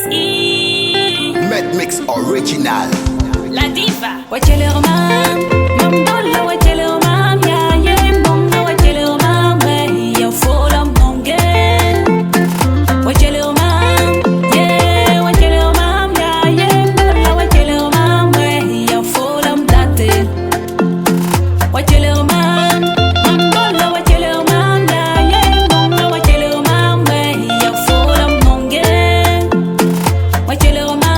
Met Mix Original. La diva. Wachele romam, mamdola wachele romam, ya ye bonga wachele romam, we ya fola monge. Wachele romam, ye wachele romam, ya ye bonga wachele romam, we ya fola mdate. Wachele romam, mamdola wachele romam, ya ye bonga wachele romam, we ya fola monge. Wachele romam.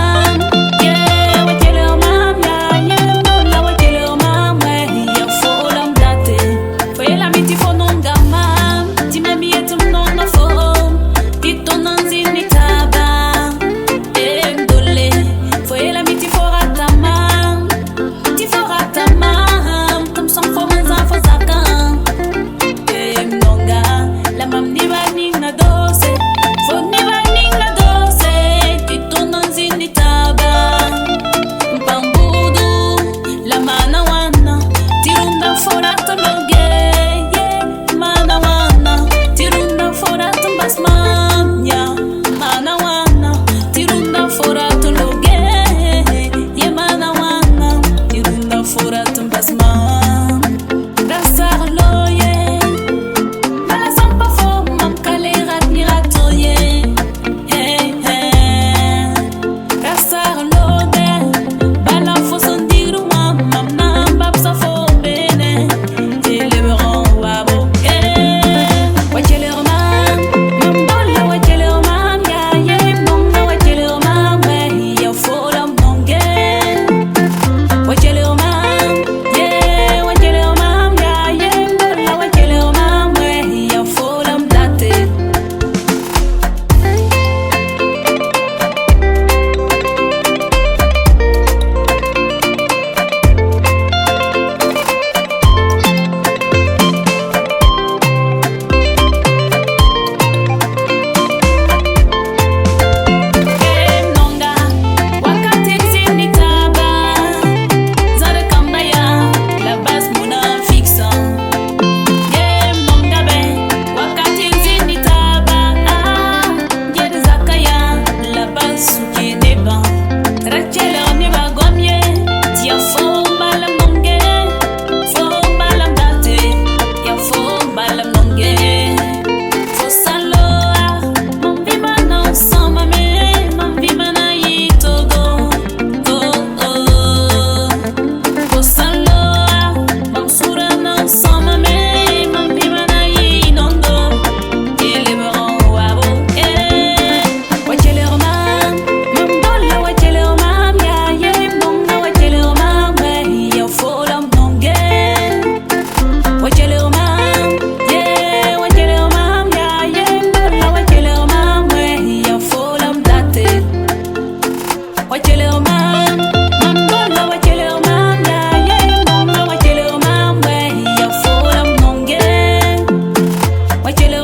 Wachele